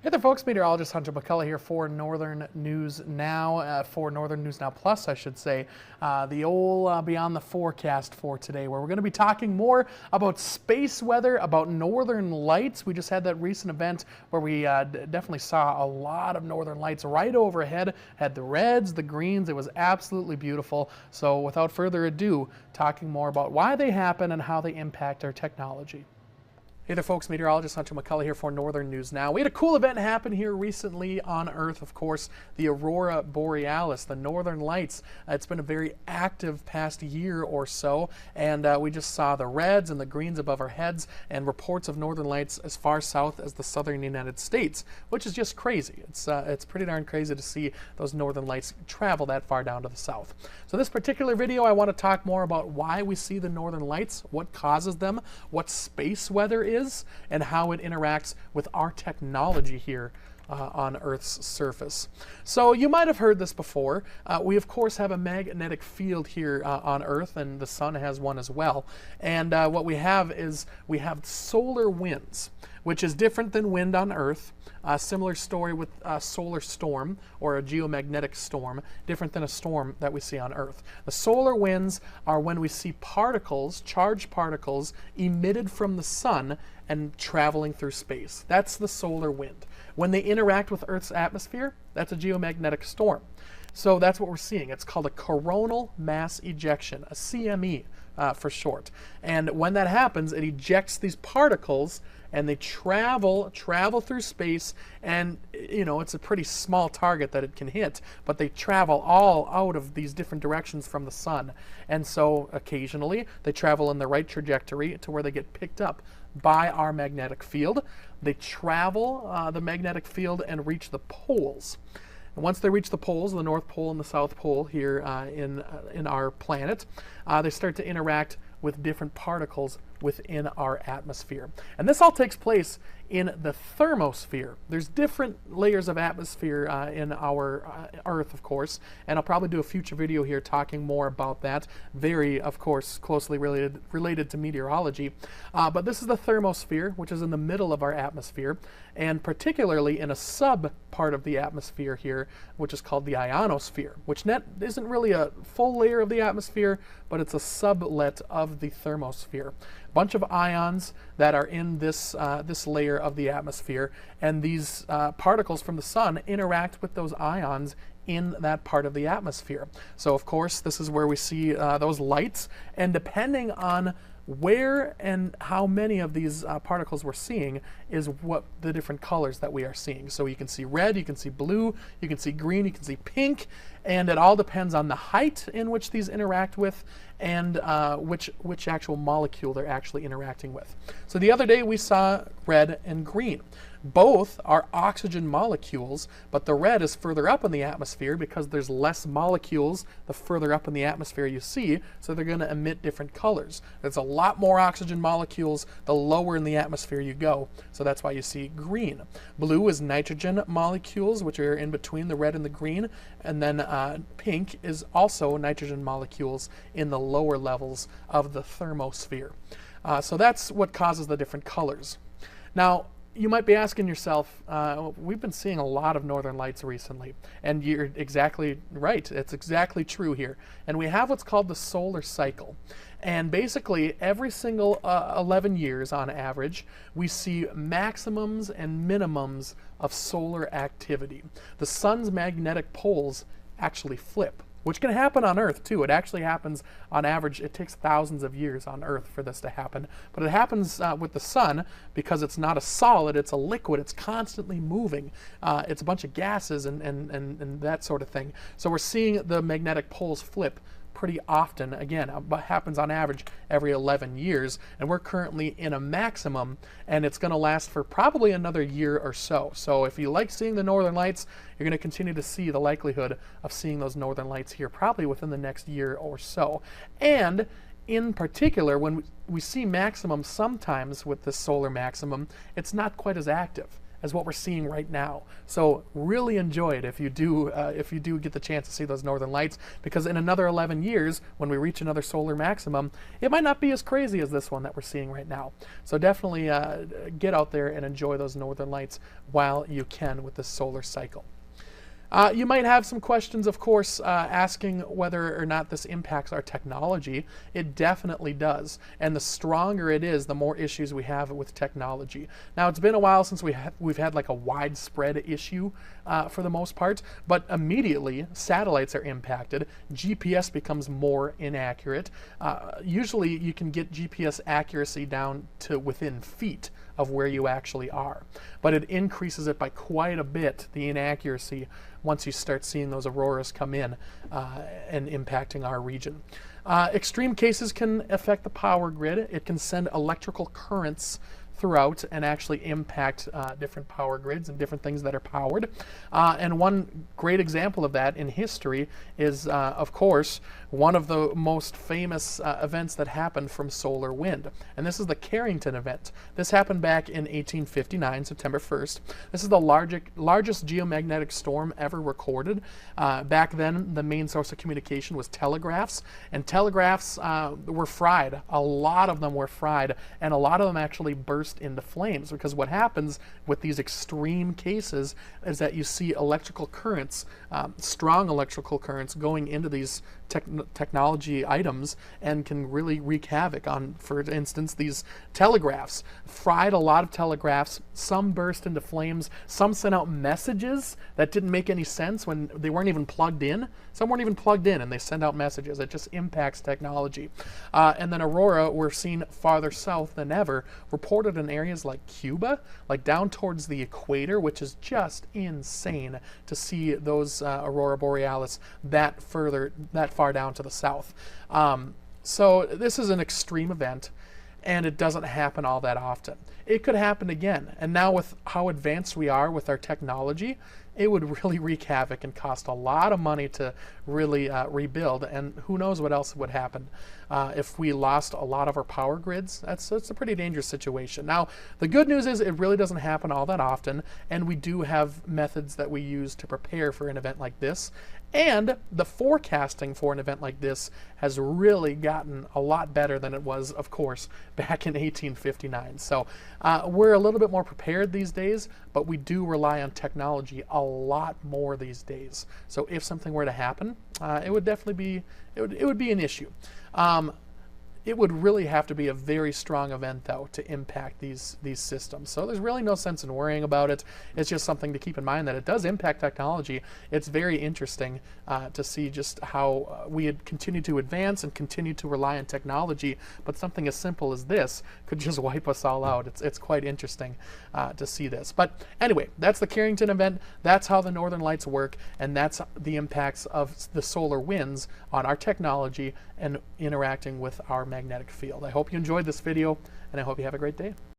Hey there folks, Meteorologist Hunter McCullough here for Northern News Now, for Northern News Now Plus, I should say, the old Beyond the Forecast for today, where we're going to be talking more about space weather, about northern lights. We just had that recent event where we definitely saw a lot of northern lights right overhead, had the reds, the greens, it was absolutely beautiful. So without further ado, talking more about why they happen and how they impact our technology. Hey there folks, Meteorologist Hunter McCullough here for Northern News Now. We had a cool event happen here recently on Earth, of course, the Aurora Borealis, the Northern Lights. It's been a very active past year or so, and we just saw the reds and the greens above our heads and reports of Northern Lights as far south as the southern United States, which is just crazy. It's pretty darn crazy to see those Northern Lights travel that far down to the south. So this particular video, I want to talk more about why we see the Northern Lights, what causes them, what space weather is, and how it interacts with our technology here on Earth's surface. So you might have heard this before. We of course have a magnetic field here on Earth, and the sun has one as well. And what we have is we have solar winds, which is different than wind on Earth. Similar story with a solar storm or a geomagnetic storm, different than a storm that we see on Earth. The solar winds are when we see particles, charged particles, emitted from the sun and traveling through space. That's the solar wind. When they interact with Earth's atmosphere, that's a geomagnetic storm. So that's what we're seeing. It's called a coronal mass ejection, a CME for short. And when that happens, it ejects these particles and they travel through space, and you know, it's a pretty small target that it can hit, but they travel all out of these different directions from the sun. And so occasionally they travel in the right trajectory to where they get picked up by our magnetic field. They travel the magnetic field and reach the poles. And once they reach the poles, the North Pole and the South Pole here in our planet, they start to interact with different particles within our atmosphere. And this all takes place in the thermosphere. There's different layers of atmosphere in our Earth, of course, and I'll probably do a future video here talking more about that. Very, of course, closely related to meteorology. But this is the thermosphere, which is in the middle of our atmosphere, and particularly in a sub part of the atmosphere here, which is called the ionosphere, which isn't really a full layer of the atmosphere, but it's a sublet of the thermosphere. Bunch of ions that are in this layer of the atmosphere, and these particles from the sun interact with those ions in that part of the atmosphere. So of course this is where we see those lights, and depending on where and how many of these particles we're seeing is what the different colors that we are seeing. So you can see red, you can see blue, you can see green, you can see pink, and it all depends on the height in which these interact with and which actual molecule they're actually interacting with. So the other day we saw red and green. Both are oxygen molecules, but the red is further up in the atmosphere because there's less molecules the further up in the atmosphere you see, so they're going to emit different colors. There's a lot more oxygen molecules the lower in the atmosphere you go, so that's why you see green. Blue is nitrogen molecules, which are in between the red and the green, and then pink is also nitrogen molecules in the lower levels of the thermosphere. So that's what causes the different colors. Now, you might be asking yourself, we've been seeing a lot of northern lights recently, and you're exactly right. It's exactly true here. And we have what's called the solar cycle. And basically, every single 11 years on average, we see maximums and minimums of solar activity. The sun's magnetic poles actually flip, which can happen on Earth too. It actually happens on average. It takes thousands of years on Earth for this to happen, but it happens with the sun because it's not a solid, it's a liquid, it's constantly moving. It's a bunch of gases and that sort of thing. So we're seeing the magnetic poles flip pretty often. Again, it happens on average every 11 years, and we're currently in a maximum, and it's going to last for probably another year or so. So if you like seeing the northern lights, you're going to continue to see the likelihood of seeing those northern lights here probably within the next year or so. And in particular, when we see maximum sometimes with the solar maximum, it's not quite as active as what we're seeing right now. So really enjoy it if you do get the chance to see those northern lights, because in another 11 years, when we reach another solar maximum, it might not be as crazy as this one that we're seeing right now. So definitely get out there and enjoy those northern lights while you can with this solar cycle. You might have some questions, of course, asking whether or not this impacts our technology. It definitely does. And the stronger it is, the more issues we have with technology. Now, it's been a while since we've had like a widespread issue for the most part, but immediately satellites are impacted. GPS becomes more inaccurate. Usually you can get GPS accuracy down to within feet of where you actually are, but it increases it by quite a bit, the inaccuracy, once you start seeing those auroras come in and impacting our region. Extreme cases can affect the power grid. It can send electrical currents throughout and actually impact different power grids and different things that are powered. And one great example of that in history is, of course, one of the most famous events that happened from solar wind. And this is the Carrington event. This happened back in 1859, September 1st. This is the largest geomagnetic storm ever recorded. Back then, the main source of communication was telegraphs, and telegraphs were fried. A lot of them were fried, and a lot of them actually burst into flames, because what happens with these extreme cases is that you see electrical currents, strong electrical currents going into these technology items, and can really wreak havoc on, for instance, these telegraphs. Fried a lot of telegraphs. Some burst into flames. Some sent out messages that didn't make any sense when they weren't even plugged in. Some weren't even plugged in, and they send out messages. It just impacts technology. And then aurora were seen farther south than ever, reported in areas like Cuba, like down towards the equator, which is just insane to see those aurora borealis that far down to the south. So this is an extreme event, and it doesn't happen all that often. It could happen again, and now with how advanced we are with our technology, it would really wreak havoc and cost a lot of money to really rebuild, and who knows what else would happen if we lost a lot of our power grids. That's a pretty dangerous situation. Now, the good news is it really doesn't happen all that often, and we do have methods that we use to prepare for an event like this. And the forecasting for an event like this has really gotten a lot better than it was, of course, back in 1859. So we're a little bit more prepared these days, but we do rely on technology a lot more these days. So if something were to happen, it would definitely be, it would be an issue. It would really have to be a very strong event, though, to impact these systems. So there's really no sense in worrying about it. It's just something to keep in mind that it does impact technology. It's very interesting to see just how we had continued to advance and continue to rely on technology, but something as simple as this could just wipe us all out. It's quite interesting to see this. But anyway, that's the Carrington event. That's how the Northern Lights work, and that's the impacts of the solar winds on our technology and interacting with our magnetic field. I hope you enjoyed this video, and I hope you have a great day.